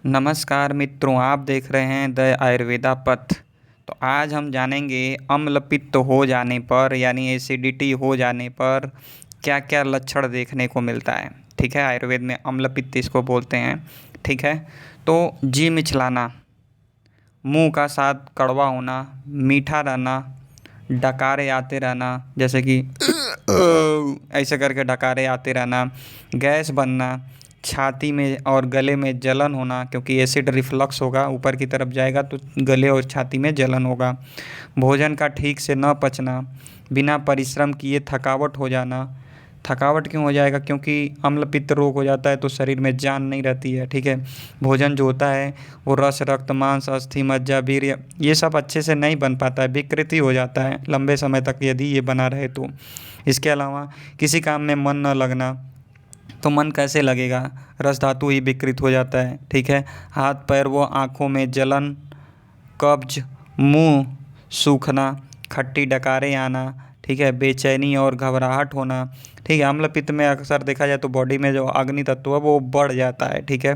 नमस्कार मित्रों, आप देख रहे हैं द आयुर्वेदा पथ। तो आज हम जानेंगे अम्ल पित्त हो जाने पर यानी एसिडिटी हो जाने पर क्या क्या लक्षण देखने को मिलता है। ठीक है, आयुर्वेद में अम्ल पित्त इसको बोलते हैं। ठीक है, तो जी मिचलाना, मुंह का स्वाद कड़वा होना, मीठा रहना, डकारे आते रहना, जैसे कि ऐसे करके डकारे आते रहना, गैस बनना, छाती में और गले में जलन होना, क्योंकि एसिड रिफ्लक्स होगा, ऊपर की तरफ जाएगा तो गले और छाती में जलन होगा। भोजन का ठीक से न पचना, बिना परिश्रम किए थकावट हो जाना। थकावट क्यों हो जाएगा? क्योंकि अम्ल पित्त रोग हो जाता है तो शरीर में जान नहीं रहती है। ठीक है, भोजन जो होता है वो रस, रक्त, मांस, अस्थि, मज्जा, वीर्य ये सब अच्छे से नहीं बन पाता है, विकृति हो जाता है लंबे समय तक यदि ये बना रहे तो। इसके अलावा किसी काम में मन न लगना, तो मन कैसे लगेगा? रस धातु ही विकृत हो जाता है। ठीक है, हाथ पैर व आँखों में जलन, कब्ज, मुंह सूखना, खट्टी डकारें आना। ठीक है, बेचैनी और घबराहट होना। ठीक है, अम्ल पित्त में अक्सर देखा जाए तो बॉडी में जो अग्नि तत्व है वो बढ़ जाता है। ठीक है,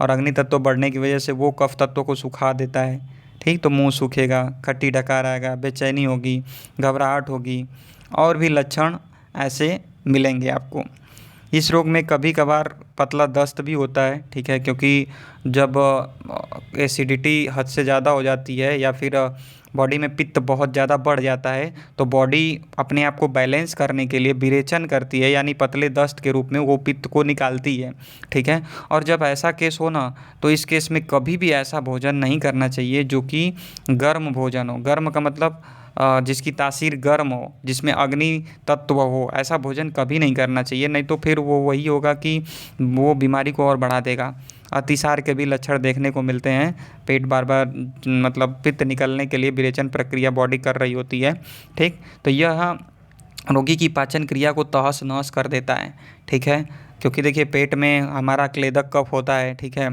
और अग्नि तत्व बढ़ने की वजह से वो कफ तत्व को सुखा देता है। ठीक, तो मुंह सूखेगा, खट्टी डकार आएगा, बेचैनी होगी, घबराहट होगी, और भी लक्षण ऐसे मिलेंगे आपको। इस रोग में कभी कभार पतला दस्त भी होता है। ठीक है, क्योंकि जब एसिडिटी हद से ज़्यादा हो जाती है या फिर बॉडी में पित्त बहुत ज़्यादा बढ़ जाता है तो बॉडी अपने आप को बैलेंस करने के लिए विरेचन करती है, यानी पतले दस्त के रूप में वो पित्त को निकालती है। ठीक है, और जब ऐसा केस हो ना तो इस केस में कभी भी ऐसा भोजन नहीं करना चाहिए जो कि गर्म भोजन हो। गर्म का मतलब जिसकी तासीर गर्म हो, जिसमें अग्नि तत्व हो, ऐसा भोजन कभी नहीं करना चाहिए, नहीं तो फिर वो वही होगा कि वो बीमारी को और बढ़ा देगा। अतिसार के भी लक्षण देखने को मिलते हैं। पेट बार बार मतलब पित्त निकलने के लिए विरेचन प्रक्रिया बॉडी कर रही होती है। ठीक, तो यह रोगी की पाचन क्रिया को तहस नहस कर देता है। ठीक है, क्योंकि देखिए पेट में हमारा क्लेदक कफ होता है। ठीक है,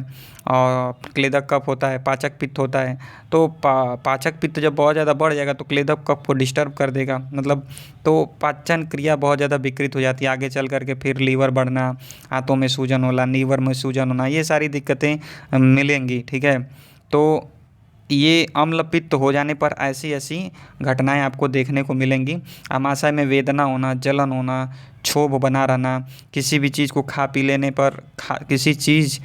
और क्लेदक कफ होता है, पाचक पित्त होता है। तो पाचक पित्त जब बहुत ज़्यादा बढ़ जाएगा तो क्लेदक कफ को डिस्टर्ब कर देगा, मतलब तो पाचन क्रिया बहुत ज़्यादा विकृत हो जाती है। आगे चल करके फिर लीवर बढ़ना, हाथों में सूजन होना, लीवर में सूजन होना, ये सारी दिक्कतें मिलेंगी। ठीक है, तो ये अम्ल पित्त हो जाने पर ऐसी ऐसी घटनाएं आपको देखने को मिलेंगी। आमाशय में वेदना होना, जलन होना, क्षोभ बना रहना, किसी भी चीज़ को खा पी लेने पर किसी चीज़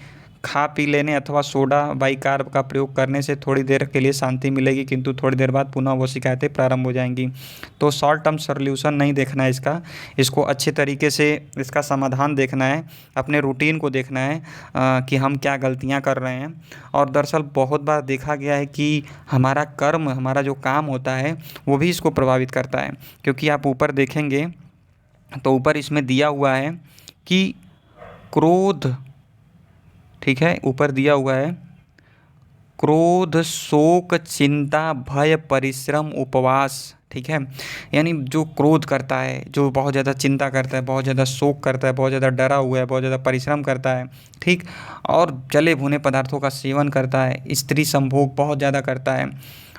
खा पी लेने अथवा सोडा बाइकार्ब का प्रयोग करने से थोड़ी देर के लिए शांति मिलेगी, किंतु थोड़ी देर बाद पुनः वो शिकायतें प्रारंभ हो जाएंगी। तो शॉर्ट टर्म सॉल्यूशन नहीं देखना है इसको अच्छे तरीके से इसका समाधान देखना है, अपने रूटीन को देखना है कि हम क्या गलतियाँ कर रहे हैं। और दरअसल बहुत बार देखा गया है कि हमारा कर्म, हमारा जो काम होता है वो भी इसको प्रभावित करता है। क्योंकि आप ऊपर देखेंगे तो ऊपर इसमें दिया हुआ है कि क्रोध, ठीक है, ऊपर दिया हुआ है क्रोध, शोक, चिंता, भय, परिश्रम, उपवास। ठीक है, यानी जो क्रोध करता है, जो बहुत ज़्यादा चिंता करता है, बहुत ज़्यादा शोक करता है, बहुत ज़्यादा डरा हुआ है, बहुत ज़्यादा परिश्रम करता है। ठीक, और जले भुने पदार्थों का सेवन करता है, स्त्री संभोग बहुत ज़्यादा करता है,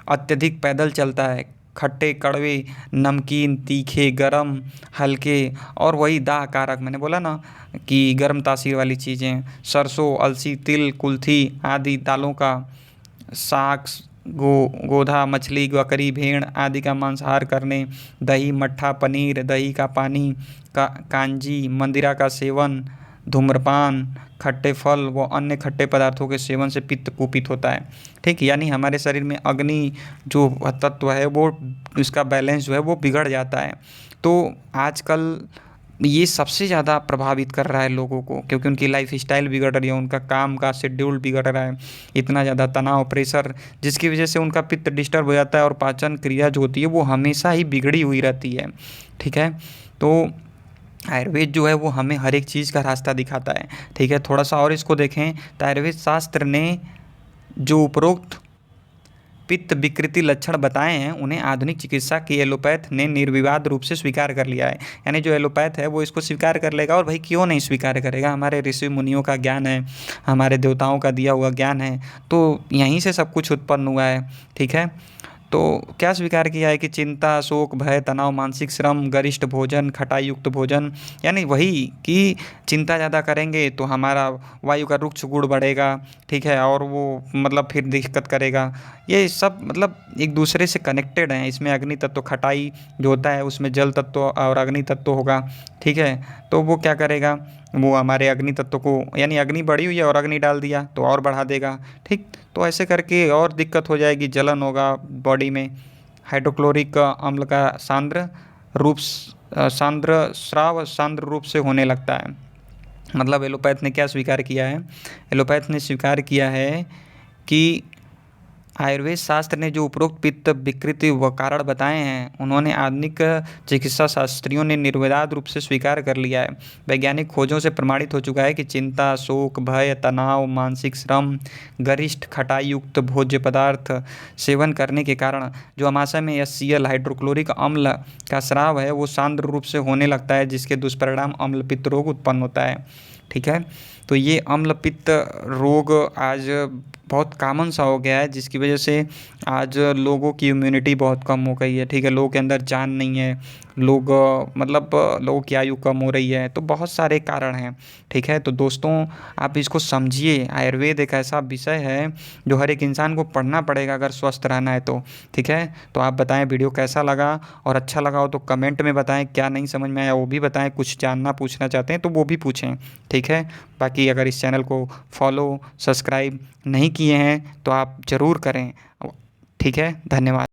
अत्यधिक पैदल चलता है, खट्टे, कड़वे, नमकीन, तीखे, गरम, हल्के, और वही दाह कारक मैंने बोला ना कि गर्म तासीर वाली चीज़ें, सरसों, अलसी, तिल, कुल्थी आदि दालों का, साग, गोधा, मछली, बकरी, भेड़ आदि का मांसाहार करने, दही, मट्ठा, पनीर, दही का पानी, कांजी, मंदिरा का सेवन, धूम्रपान, खट्टे फल व अन्य खट्टे पदार्थों के सेवन से पित्त कुपित होता है। ठीक, यानी हमारे शरीर में अग्नि जो तत्व है वो, इसका बैलेंस जो है वो बिगड़ जाता है। तो आजकल ये सबसे ज़्यादा प्रभावित कर रहा है लोगों को, क्योंकि उनकी लाइफ स्टाइल बिगड़ रही है, उनका काम का शेड्यूल बिगड़ रहा है, इतना ज़्यादा तनाव, प्रेशर, जिसकी वजह से उनका पित्त डिस्टर्ब हो जाता है और पाचन क्रिया जो होती है वो हमेशा ही बिगड़ी हुई रहती है। ठीक है, तो आयुर्वेद जो है वो हमें हर एक चीज़ का रास्ता दिखाता है। ठीक है, थोड़ा सा और इसको देखें तो आयुर्वेद शास्त्र ने जो उपरोक्त पित्त विकृति लक्षण बताए हैं उन्हें आधुनिक चिकित्सा की एलोपैथ ने निर्विवाद रूप से स्वीकार कर लिया है। यानी जो एलोपैथ है वो इसको स्वीकार कर लेगा, और भाई क्यों नहीं स्वीकार करेगा? हमारे ऋषि मुनियों का ज्ञान है, हमारे देवताओं का दिया हुआ ज्ञान है, तो यहीं से सब कुछ उत्पन्न हुआ है। ठीक है, तो क्या स्वीकार किया है कि चिंता, शोक, भय, तनाव, मानसिक श्रम, गरिष्ठ भोजन, खटाई युक्त भोजन, यानी वही कि चिंता ज़्यादा करेंगे तो हमारा वायु का रुक्ष गुण बढ़ेगा, ठीक है, और वो मतलब फिर दिक्कत करेगा। ये सब मतलब एक दूसरे से कनेक्टेड हैं। इसमें अग्नि तत्व, खटाई जो होता है उसमें जल तत्व और अग्नि तत्व होगा, ठीक है। तो वो क्या करेगा, वो हमारे अग्नि तत्व को, यानी अग्नि बढ़ी हुई है और अग्नि डाल दिया तो और बढ़ा देगा, ठीक। तो ऐसे करके और दिक्कत हो जाएगी, जलन होगा बॉडी में। हाइड्रोक्लोरिक अम्ल का सांद्र स्राव सांद्र रूप से होने लगता है। मतलब एलोपैथ ने क्या स्वीकार किया है, एलोपैथ ने स्वीकार किया है कि आयुर्वेद शास्त्र ने जो उपरोक्त पित्त विकृति व कारण बताए हैं, उन्होंने आधुनिक चिकित्सा शास्त्रियों ने निर्विवाद रूप से स्वीकार कर लिया है। वैज्ञानिक खोजों से प्रमाणित हो चुका है कि चिंता, शोक, भय, तनाव, मानसिक श्रम, गरिष्ठ खटाई युक्त भोज्य पदार्थ सेवन करने के कारण जो आमाशय में HCl हाइड्रोक्लोरिक अम्ल का स्राव है वो सांद्र रूप से होने लगता है, जिसके दुष्परिणाम अम्ल पित्त रोग उत्पन्न होता है, ठीक है। तो ये अम्ल पित्त रोग आज बहुत कॉमन सा हो गया है, जिसकी वजह से आज लोगों की इम्यूनिटी बहुत कम हो गई है, ठीक है। लोगों के अंदर जान नहीं है, लोग मतलब लोगों की आयु कम हो रही है, तो बहुत सारे कारण हैं, ठीक है। तो दोस्तों आप इसको समझिए, आयुर्वेद एक ऐसा विषय है जो हर एक इंसान को पढ़ना पड़ेगा अगर स्वस्थ रहना है तो, ठीक है। तो आप बताएं वीडियो कैसा लगा, और अच्छा लगा हो तो कमेंट में बताएं, क्या नहीं समझ में आया वो भी बताएं, कुछ जानना पूछना चाहते हैं तो वो भी पूछें, ठीक है। बाकी अगर इस चैनल को फॉलो सब्सक्राइब नहीं किए हैं तो आप ज़रूर करें, ठीक है। धन्यवाद।